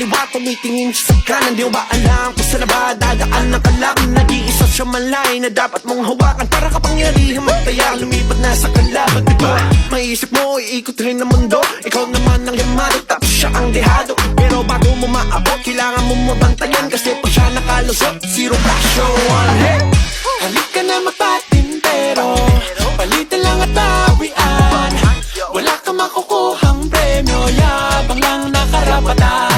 kaliwa, tumitingin siya sa kanan. Di mo ba alam kung saan na ba dadaan ng kalaban? Nag-iisa siya malay na dapat mong hawakan para kapangyarihan magtaya, lumipat na sa kalaban. Diba, maisip mo, iikot rin ang mundo. Ikaw naman ang yamado, tapos siya ang dehado. Pero bago mo maabot, kailangan mo mabantayan, kasi pag siya nakalusot, zero passion. Hey! Halika na magpatintero, palitan lang at bawian. Wala ka makukuhang premyo, yabang lang nakarapatan.